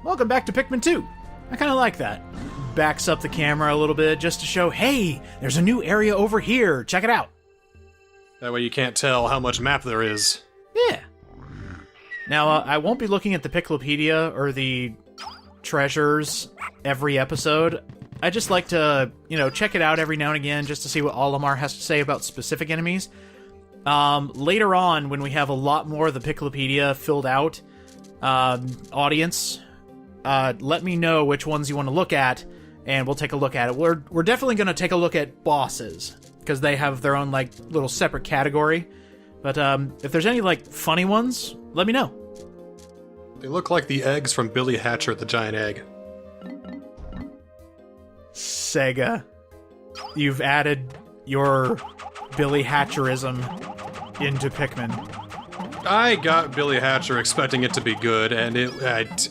Welcome back to Pikmin 2. I kind of like that. Backs up the camera a little bit just to show, hey, there's a new area over here. Check it out. That way you can't tell how much map there is. Yeah. Now, I won't be looking at the Piclopedia or the treasures every episode. I just like to, check it out every now and again just to see what Olimar has to say about specific enemies. Later on, when we have a lot more of the Piclopedia filled out, audience, let me know which ones you want to look at, and we'll take a look at it. We're definitely going to take a look at bosses, because they have their own, little separate category. But, if there's any, funny ones, let me know. They look like the eggs from Billy Hatcher the Giant Egg. Sega, you've added your Billy Hatcherism into Pikmin. I got Billy Hatcher expecting it to be good, and it's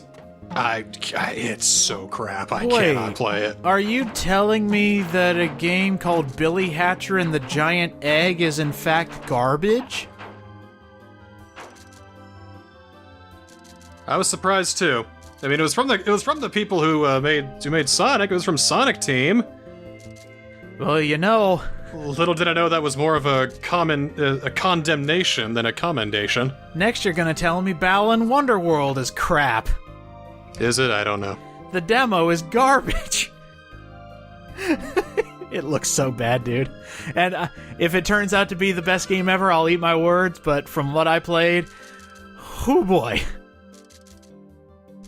so crap. I cannot play it. Are you telling me that a game called Billy Hatcher and the Giant Egg is in fact garbage? I was surprised too. I mean, it was from the people who made Sonic. It was from Sonic Team. Well, little did I know that was more of a condemnation than a commendation. Next, you're gonna tell me Balan Wonderworld is crap. Is it? I don't know. The demo is garbage. It looks so bad, dude. And if it turns out to be the best game ever, I'll eat my words. But from what I played, oh boy.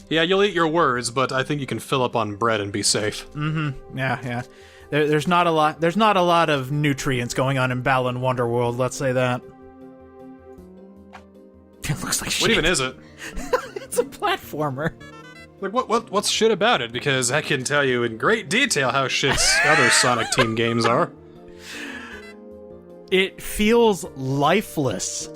Yeah, you'll eat your words, but I think you can fill up on bread and be safe. Mm-hmm. Yeah. There's not a lot of nutrients going on in Balan Wonderworld, let's say that. It looks like shit. What even is it? It's a platformer. What's shit about it? Because I can tell you in great detail how shit other Sonic Team games are. It feels lifeless.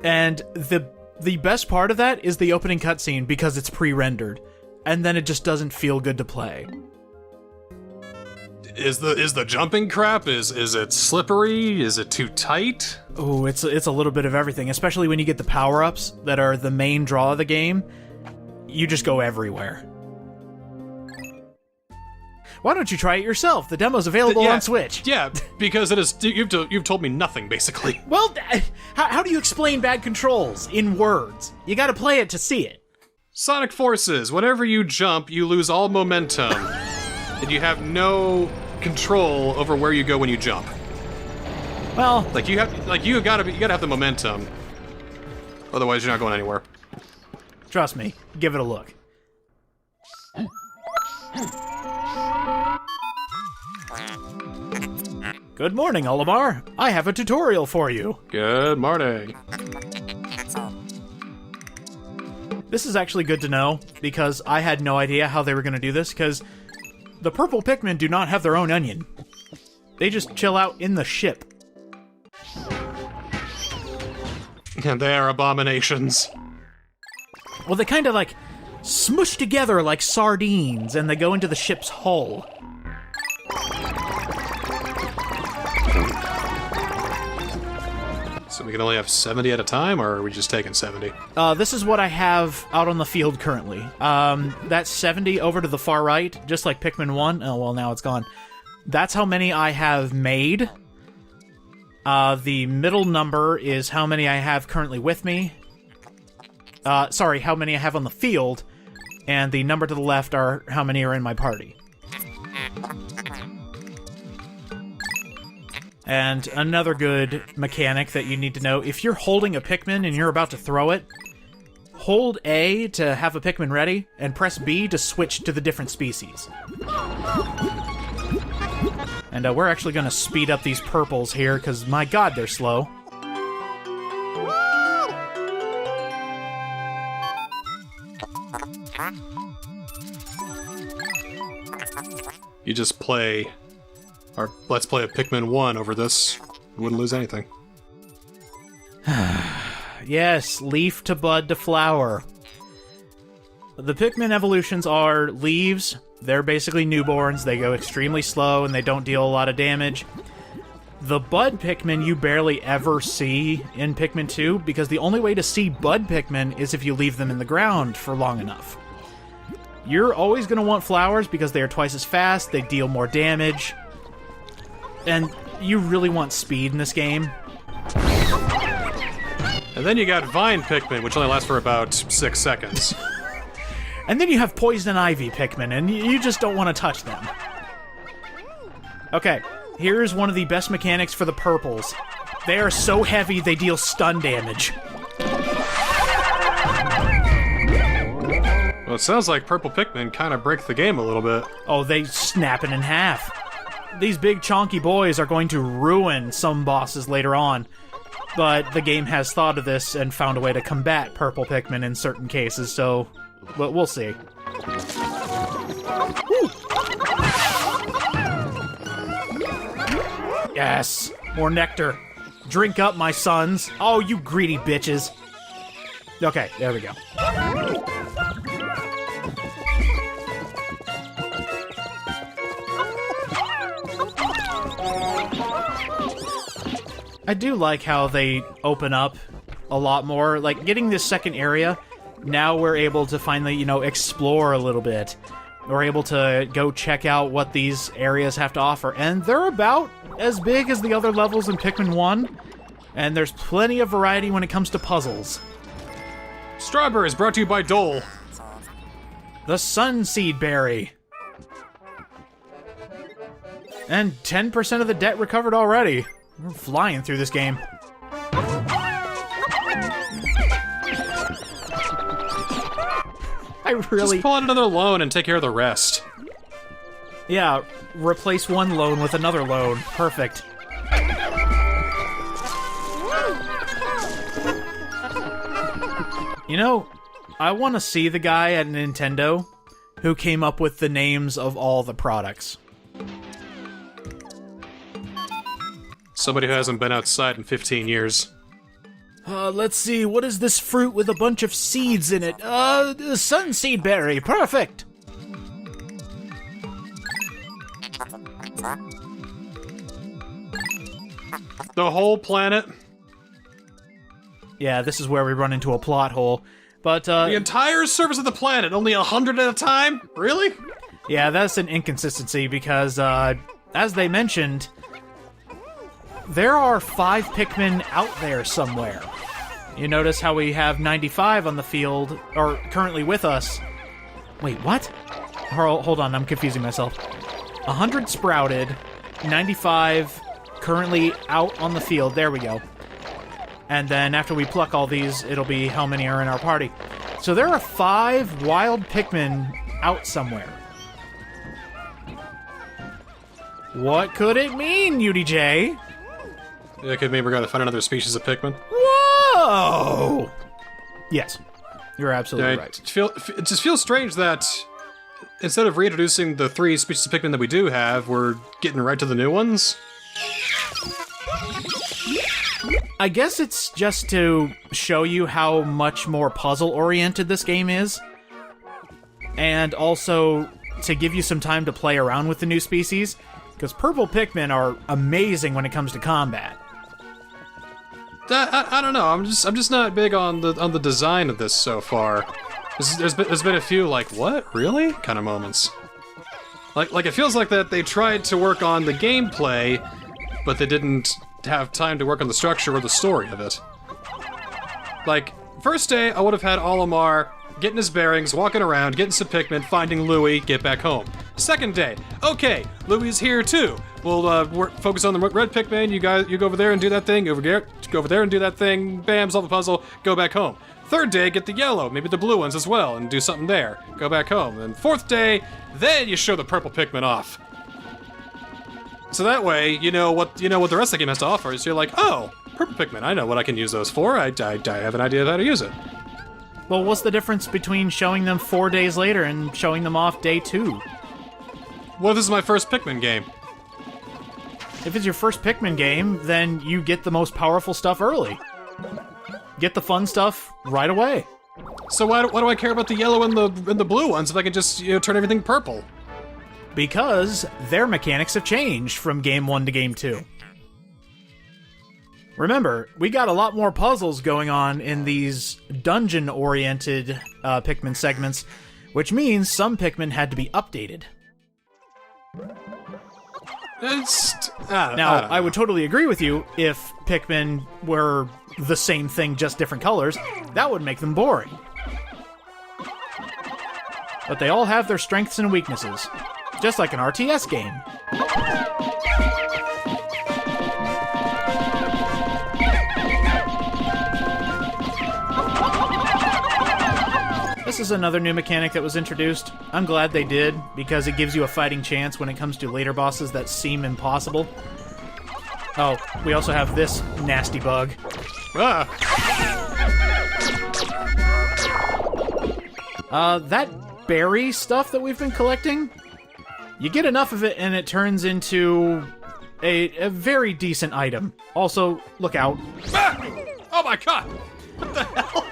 And the best part of that is the opening cutscene, because it's pre-rendered, and then it just doesn't feel good to play. Is the jumping crap? Is it slippery? Is it too tight? Oh, it's a little bit of everything, especially when you get the power-ups that are the main draw of the game. You just go everywhere. Why don't you try it yourself? The demo's available on Switch. Yeah, because it is. You've told me nothing, basically. Well, how do you explain bad controls in words? You gotta play it to see it. Sonic Forces. Whenever you jump, you lose all momentum, and you have no control over where you go when you jump. Well, you gotta have the momentum. Otherwise, you're not going anywhere. Trust me, give it a look. Good morning, Olimar. I have a tutorial for you. Good morning. This is actually good to know, because I had no idea how they were going to do this, because the purple Pikmin do not have their own onion. They just chill out in the ship. And they are abominations. Well, they kind of, smush together like sardines, and they go into the ship's hull. So we can only have 70 at a time, or are we just taking 70? This is what I have out on the field currently. That's 70 over to the far right, just like Pikmin 1. Oh, well, now it's gone. That's how many I have made. The middle number is how many I have currently with me. Sorry, how many I have on the field. And the number to the left are how many are in my party. And another good mechanic that you need to know, if you're holding a Pikmin and you're about to throw it, hold A to have a Pikmin ready, and press B to switch to the different species. And we're actually going to speed up these purples here, because my god, they're slow. You just play... Or let's play a Pikmin 1 over this. You wouldn't lose anything. Yes, leaf to bud to flower. The Pikmin evolutions are leaves. They're basically newborns. They go extremely slow and they don't deal a lot of damage. The bud Pikmin you barely ever see in Pikmin 2, because the only way to see bud Pikmin is if you leave them in the ground for long enough. You're always going to want flowers because they are twice as fast, they deal more damage, and you really want speed in this game. And then you got Vine Pikmin, which only lasts for about 6 seconds. And then you have Poison Ivy Pikmin, and you just don't want to touch them. Okay, here's one of the best mechanics for the purples. They are so heavy, they deal stun damage. Well, it sounds like purple Pikmin kind of break the game a little bit. Oh, they snap it in half. These big chonky boys are going to ruin some bosses later on, but the game has thought of this and found a way to combat purple Pikmin in certain cases, so we'll see. Woo. Yes, more nectar. Drink up, my sons. Oh, you greedy bitches. Okay, there we go. I do like how they open up a lot more. Like, getting this second area, now we're able to finally, explore a little bit. We're able to go check out what these areas have to offer. And they're about as big as the other levels in Pikmin 1. And there's plenty of variety when it comes to puzzles. Strawberries brought to you by Dole. The Sunseed Berry. And 10% of the debt recovered already. We're flying through this game. I really... Just pull out another loan and take care of the rest. Yeah, replace one loan with another loan. Perfect. I want to see the guy at Nintendo who came up with the names of all the products. Somebody who hasn't been outside in 15 years. Let's see, what is this fruit with a bunch of seeds in it? Sunseed berry, perfect! The whole planet? Yeah, this is where we run into a plot hole. But, the entire surface of the planet, only 100 at a time? Really? Yeah, that's an inconsistency because, as they mentioned, there are 5 Pikmin out there somewhere. You notice how we have 95 on the field, or currently with us. Wait, what? Hold on, I'm confusing myself. 100 sprouted, 95 currently out on the field. There we go. And then after we pluck all these, it'll be how many are in our party. So there are 5 wild Pikmin out somewhere. What could it mean, UDJ? It could mean we're gonna find another species of Pikmin. Whoa! Yes, you're absolutely right. It just feels strange that instead of reintroducing the 3 species of Pikmin that we do have, we're getting right to the new ones. I guess it's just to show you how much more puzzle-oriented this game is, and also to give you some time to play around with the new species, because purple Pikmin are amazing when it comes to combat. I don't know. I'm just not big on the design of this so far. There's been a few like, what, really, kind of moments. Like it feels like that they tried to work on the gameplay, but they didn't have time to work on the structure or the story of it. Like, first day, I would have had Olimar getting his bearings, walking around, getting some Pikmin, finding Louie, get back home. Second day, okay, Louie's here too. We'll focus on the red Pikmin. You go over there and do that thing. Go over there and do that thing. Bam, solve the puzzle. Go back home. Third day, get the yellow, maybe the blue ones as well, and do something there. Go back home. And fourth day, then you show the purple Pikmin off. So that way, you know what the rest of the game has to offer. Is you're like, oh, purple Pikmin. I know what I can use those for. I have an idea of how to use it. Well, what's the difference between showing them 4 days later and showing them off day 2? Well, this is my first Pikmin game. If it's your first Pikmin game, then you get the most powerful stuff early. Get the fun stuff right away. So why do I care about the yellow and the blue ones if I can just turn everything purple? Because their mechanics have changed from game 1 to game 2. Remember, we got a lot more puzzles going on in these dungeon-oriented Pikmin segments, which means some Pikmin had to be updated. I would totally agree with you if Pikmin were the same thing, just different colors. That would make them boring. But they all have their strengths and weaknesses, just like an RTS game. This is another new mechanic that was introduced. I'm glad they did, because it gives you a fighting chance when it comes to later bosses that seem impossible. Oh, we also have this nasty bug. That berry stuff that we've been collecting, you get enough of it and it turns into a very decent item. Also, look out. Oh my god! What the hell?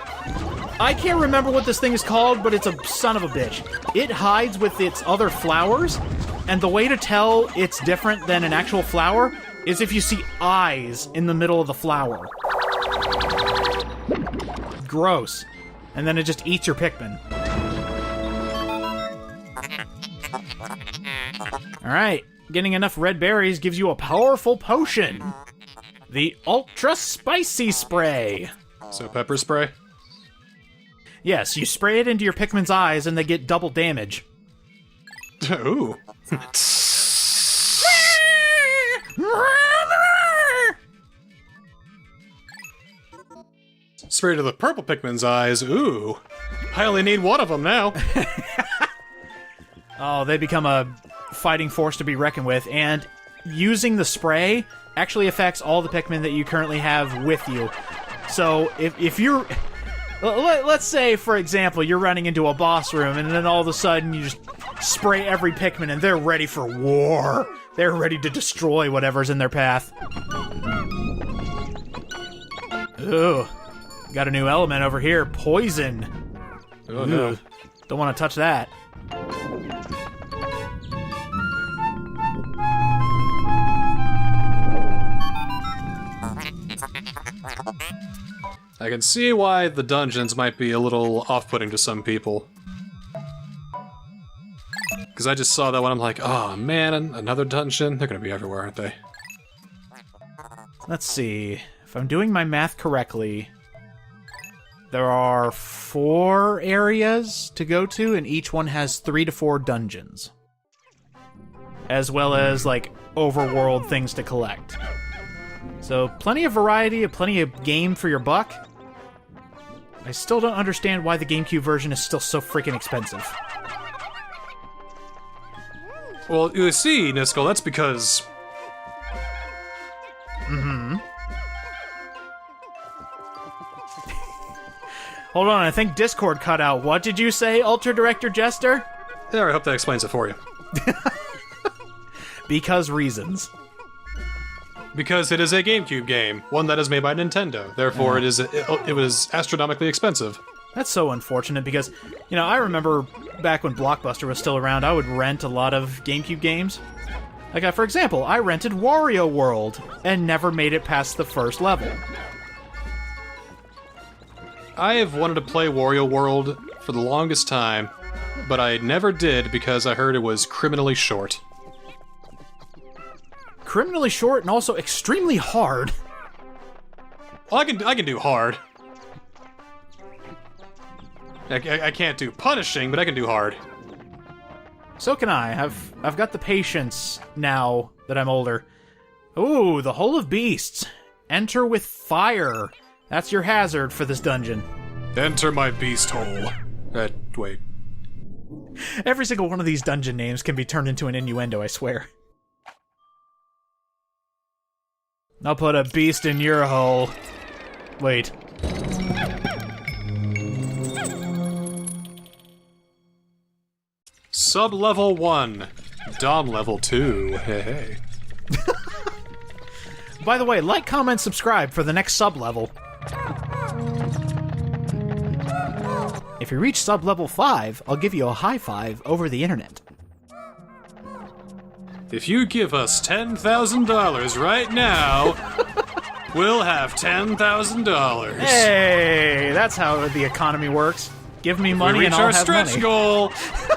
I can't remember what this thing is called, but it's a son of a bitch. It hides with its other flowers, and the way to tell it's different than an actual flower is if you see eyes in the middle of the flower. Gross. And then it just eats your Pikmin. Alright, getting enough red berries gives you a powerful potion. The Ultra Spicy Spray. So pepper spray? Yes, you spray it into your Pikmin's eyes and they get double damage. Ooh. Spray to the purple Pikmin's eyes. Ooh. I only need one of them now. Oh, they become a fighting force to be reckoned with, and using the spray actually affects all the Pikmin that you currently have with you. So, if you're... Let's say, for example, you're running into a boss room, and then all of a sudden you just spray every Pikmin, and they're ready for war. They're ready to destroy whatever's in their path. Ooh. Got a new element over here. Poison. Oh, no. Don't want to touch that. I can see why the dungeons might be a little off-putting to some people. Because I just saw that one, I'm like, oh man, another dungeon? They're gonna be everywhere, aren't they? Let's see. If I'm doing my math correctly, there are 4 areas to go to, and each one has 3 to 4 dungeons. As well as, like, overworld things to collect. So, plenty of variety, plenty of game for your buck. I still don't understand why the GameCube version is still so freaking expensive. Well, you see, Niskel, that's because... Hold on, I think Discord cut out. What did you say, Ultra Director Jester? There, I hope that explains it for you. Because reasons. Because it is a GameCube game, one that is made by Nintendo. Therefore, it was astronomically expensive. That's so unfortunate because, you know, I remember back when Blockbuster was still around, I would rent a lot of GameCube games. Like, for example, I rented Wario World and never made it past the first level. I have wanted to play Wario World for the longest time, but I never did because I heard it was criminally short. Criminally short and also extremely hard. Well, I can do hard. I can't do punishing, but I can do hard. So can I. I've got the patience now that I'm older. Ooh, the Hole of Beasts. Enter with fire. That's your hazard for this dungeon. Enter my beast hole. Wait. Every single one of these dungeon names can be turned into an innuendo, I swear. I'll put a beast in your hole. Wait. Sub-level 1. Dom level 2. Hey. By the way, like, comment, subscribe for the next sub-level. If you reach sub-level 5, I'll give you a high five over the internet. If you give us $10,000 right now... we'll have $10,000. Hey, that's how the economy works. Give me money we reach and I'll our have stretch money. goal,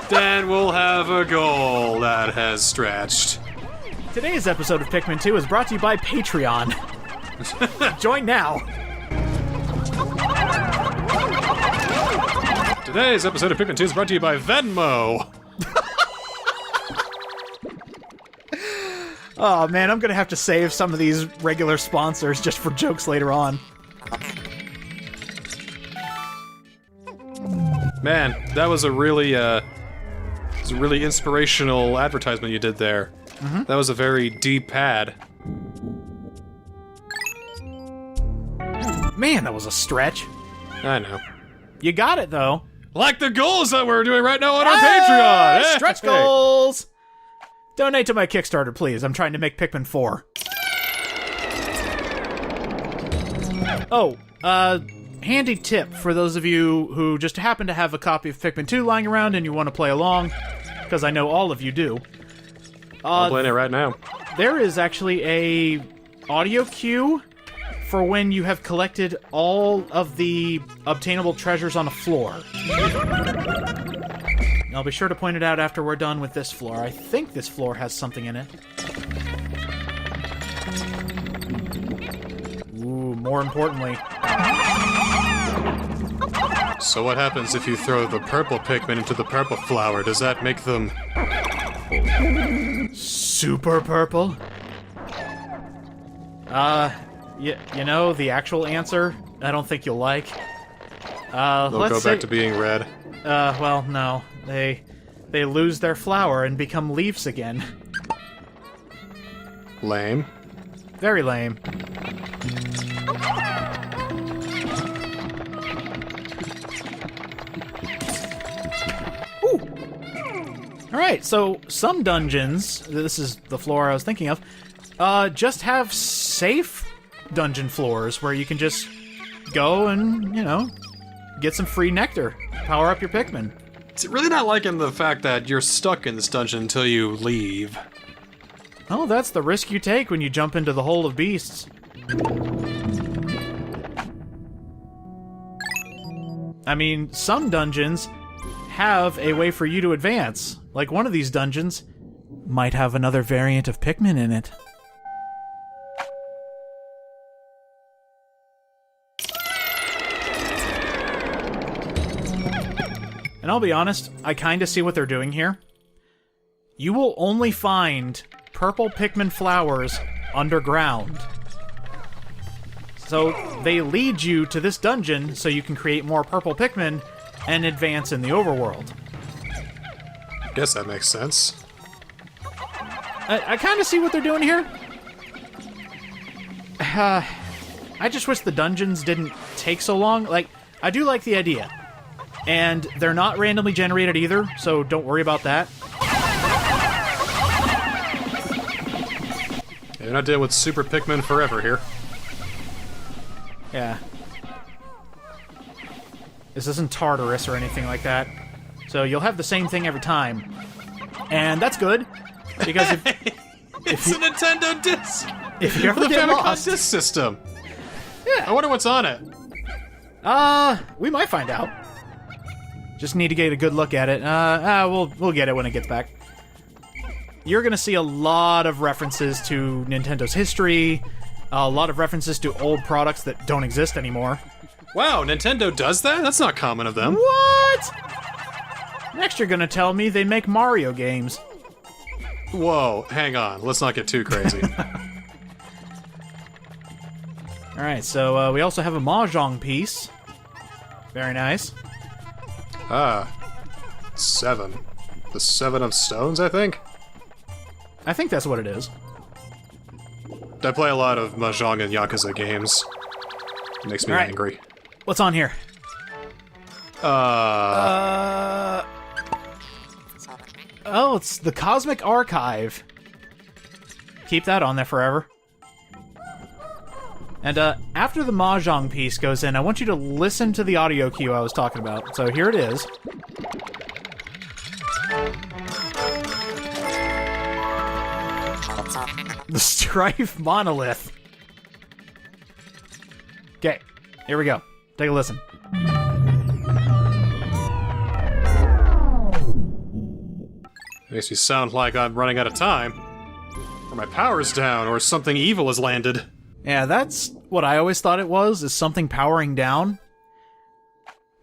then we'll have a goal that has stretched. Today's episode of Pikmin 2 is brought to you by Patreon. Join now. Today's episode of Pikmin 2 is brought to you by Venmo. Oh man, I'm gonna have to save some of these regular sponsors just for jokes later on. Man, that was a really inspirational advertisement you did there. Mm-hmm. That was a very deep ad. Man, that was a stretch. I know. You got it though. Like the goals that we're doing right now on our Patreon! Hey! Stretch goals! Donate to my Kickstarter, please. I'm trying to make Pikmin 4. Oh, handy tip for those of you who just happen to have a copy of Pikmin 2 lying around and you want to play along, because I know all of you do. I'm playing it right now. There is actually a audio cue for when you have collected all of the obtainable treasures on a floor. I'll be sure to point it out after we're done with this floor. I think this floor has something in it. Ooh, more importantly. So what happens if you throw the purple Pikmin into the purple flower? Does that make them... Super purple? You know, the actual answer, I don't think you'll like. They'll go back to being red? Well, no. They lose their flower and become leaves again. Lame. Very lame. Ooh. Alright, so some dungeons, this is the floor I was thinking of, just have safe dungeon floors where you can just go and, you know, get some free nectar. Power up your Pikmin. It's really not liking the fact that you're stuck in this dungeon until you leave. Oh, that's the risk you take when you jump into the hole of beasts. I mean, some dungeons have a way for you to advance. Like one of these dungeons might have another variant of Pikmin in it. And I'll be honest, I kinda see what they're doing here. You will only find purple Pikmin flowers underground. So they lead you to this dungeon so you can create more purple Pikmin and advance in the overworld. Guess that makes sense. I kinda see what they're doing here. I just wish the dungeons didn't take so long. Like, I do like the idea. And they're not randomly generated either, so don't worry about that. You're not dealing with Super Pikmin forever here. Yeah. This isn't Tartarus or anything like that. So you'll have the same thing every time. And that's good, because It's a Nintendo disc! if you ever The get Famicom lost... disc system! Yeah. I wonder what's on it. We might find out. Just need to get a good look at it. We'll get it when it gets back. You're gonna see a lot of references to Nintendo's history, a lot of references to old products that don't exist anymore. Wow, Nintendo does that? That's not common of them. What? Next you're gonna tell me they make Mario games. Whoa, hang on. Let's not get too crazy. Alright, so we also have a Mahjong piece. Very nice. 7. The 7 of Stones, I think? I think that's what it is. I play a lot of Mahjong and Yakuza games. It makes me All right. angry. What's on here? Oh, it's the Cosmic Archive. Keep that on there forever. And after the Mahjong piece goes in, I want you to listen to the audio cue I was talking about. So here it is. The Strife Monolith. Here we go. Take a listen. Makes me sound like I'm running out of time. Or my power's down, or something evil has landed. Yeah, that's what I always thought it was, is something powering down.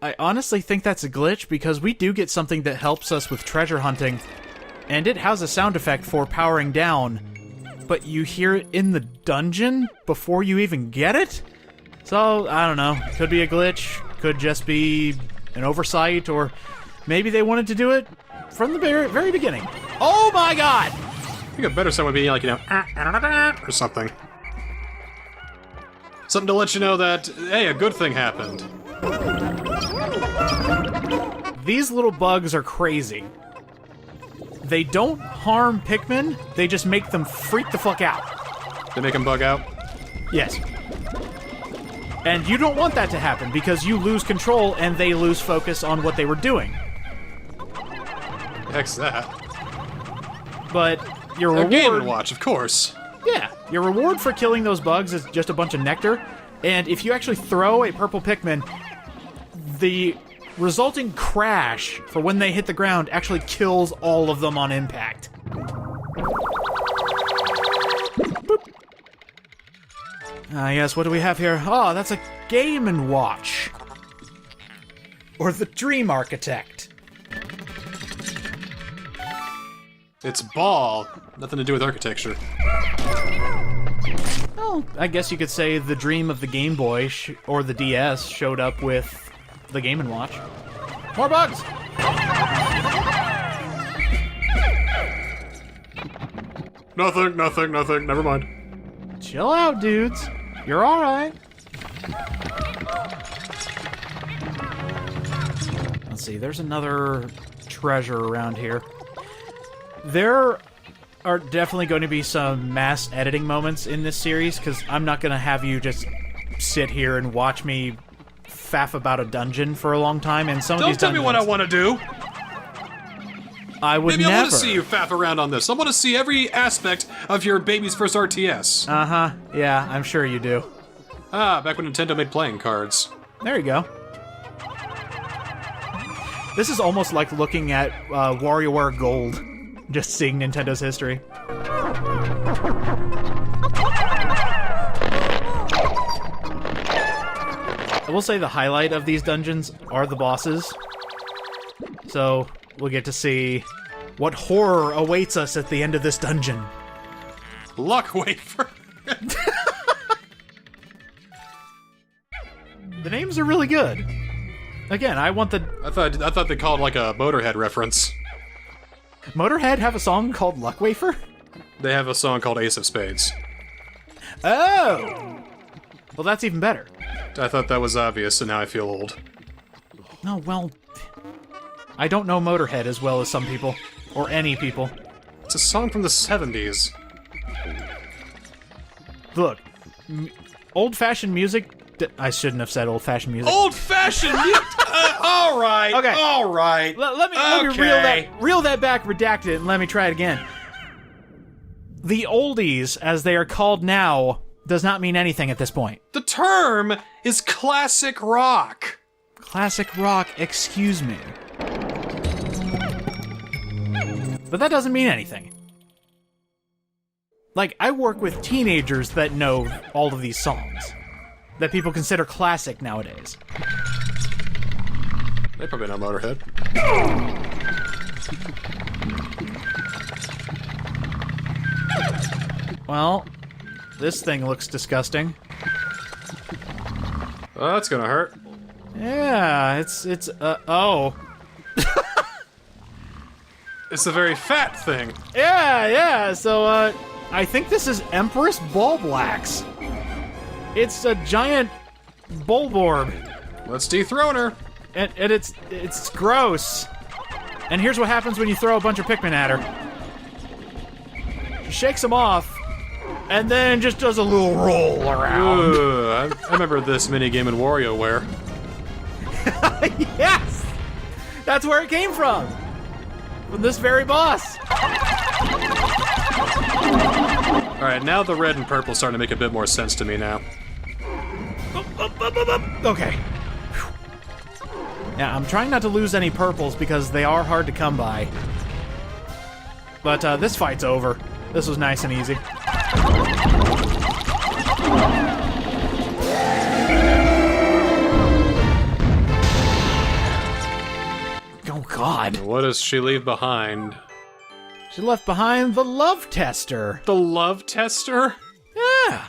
I honestly think that's a glitch, because we do get something that helps us with treasure hunting, and it has a sound effect for powering down, but you hear it in the dungeon before you even get it? So, I don't know. Could be a glitch, could just be an oversight, or maybe they wanted to do it from the very beginning. Oh my god! I think a better sound would be like, you know, or something. Something to let you know that, hey, a good thing happened. These little bugs are crazy. They don't harm Pikmin, they just make them freak the fuck out. They make them bug out? Yes. And you don't want that to happen, because you lose control and they lose focus on what they were doing. Heck's that? But your reward... Game & Watch, of course. Yeah, your reward for killing those bugs is just a bunch of nectar, and if you actually throw a purple Pikmin, the resulting crash for when they hit the ground actually kills all of them on impact. Boop. Yes, what do we have here? Oh, that's a Game & Watch. Or the Dream Architect. It's ball. Nothing to do with architecture. Well, I guess you could say the dream of the Game Boy or the DS showed up with the Game & Watch. More bugs! Nothing, never mind. Chill out, dudes. You're alright. Let's see, there's another treasure around here. There are definitely going to be some mass editing moments in this series, because I'm not going to have you just sit here and watch me faff about a dungeon for a long time, and some of these Don't tell me what I want to do! I would Maybe never. I want to see you faff around on this. I want to see every aspect of your baby's first RTS. Uh-huh. Yeah, I'm sure you do. Ah, back when Nintendo made playing cards. There you go. This is almost like looking at WarioWare Gold. Just seeing Nintendo's history. I will say the highlight of these dungeons are the bosses. So, we'll get to see what horror awaits us at the end of this dungeon. Luck wafer. The names are really good. Again, I want the... I thought they called it like a Motorhead reference. Motorhead have a song called Luck Wafer? They have a song called Ace of Spades. Oh! Well, that's even better. I thought that was obvious, and now I feel old. No, well... I don't know Motorhead as well as some people. Or any people. It's a song from the 70s. Look, old-fashioned music... I shouldn't have said old-fashioned music. Old-fashioned music? Alright, Okay. alright. Let me reel that back, redact it, and let me try it again. The oldies, as they are called now, does not mean anything at this point. The term is classic rock. Classic rock, excuse me. But that doesn't mean anything. Like, I work with teenagers that know all of these songs. That people consider classic nowadays. They probably know Motorhead. Well, this thing looks disgusting. Oh, that's gonna hurt. Yeah, oh. It's a very fat thing. Yeah, so, I think this is Empress Bulblax. It's a giant Bulborb. Let's dethrone her. And it's gross. And here's what happens when you throw a bunch of Pikmin at her. She shakes them off, and then just does a little roll around. I remember this minigame in WarioWare. Yes! That's where it came from! From this very boss. Alright, now the red and purple starting to make a bit more sense to me now. Okay. Whew. Yeah, I'm trying not to lose any purples because they are hard to come by. But this fight's over. This was nice and easy. Oh, God. What does she leave behind? She left behind the love tester. The love tester? Yeah.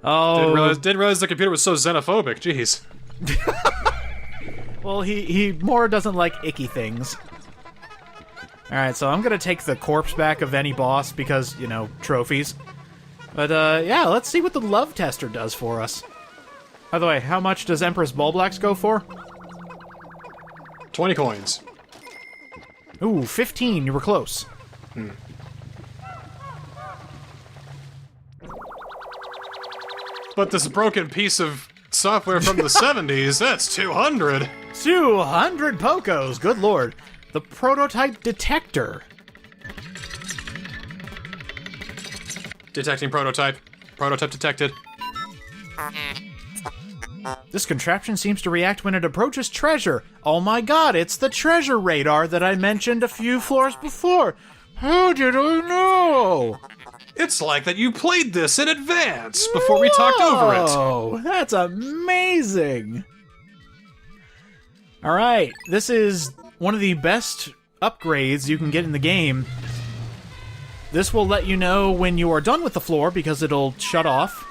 Oh. Didn't realize the computer was so xenophobic. Jeez. Well, he more doesn't like icky things. Alright, so I'm gonna take the corpse back of any boss because, you know, trophies. But, yeah, let's see what the love tester does for us. By the way, how much does Empress Bulblax go for? 20 coins. Ooh, 15, you were close. But this broken piece of software from the 70s, that's 200. 200 Pocos, good lord. The prototype detector. Detecting prototype. Prototype detected. This contraption seems to react when it approaches treasure. Oh my god, it's the treasure radar that I mentioned a few floors before. How did I know? It's like that you played this in advance before we talked over it. Oh, that's amazing. All right, this is one of the best upgrades you can get in the game. This will let you know when you are done with the floor because it'll shut off.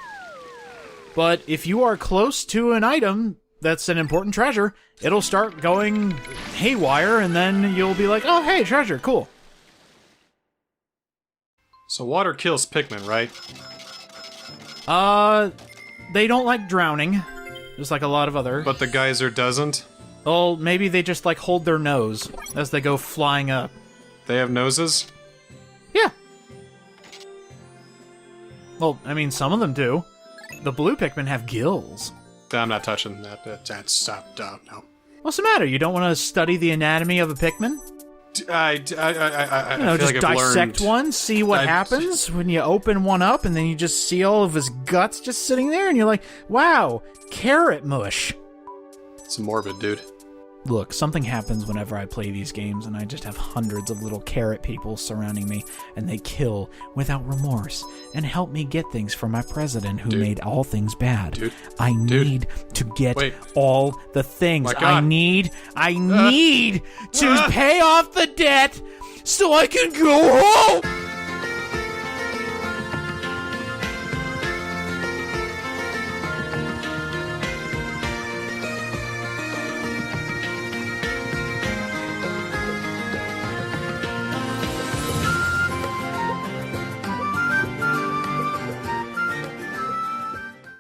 But if you are close to an item that's an important treasure, it'll start going haywire and then you'll be like, oh, hey, treasure, cool. So water kills Pikmin, right? They don't like drowning, just like a lot of other. But the geyser doesn't? Well, maybe they just like hold their nose as they go flying up. They have noses? Yeah. Well, I mean, some of them do. The blue Pikmin have gills. I'm not touching that. That's stop. No. What's the matter? You don't want to study the anatomy of a Pikmin? I You know, feel just like I've dissect learned. one, see what happens when you open one up, and then you just see all of his guts just sitting there, and you're like, wow, carrot mush. It's morbid, dude. Look, something happens whenever I play these games, and I just have hundreds of little carrot people surrounding me, and they kill without remorse, and help me get things from my president who made all things bad. I need to get all the things. I need to pay off the debt so I can go home!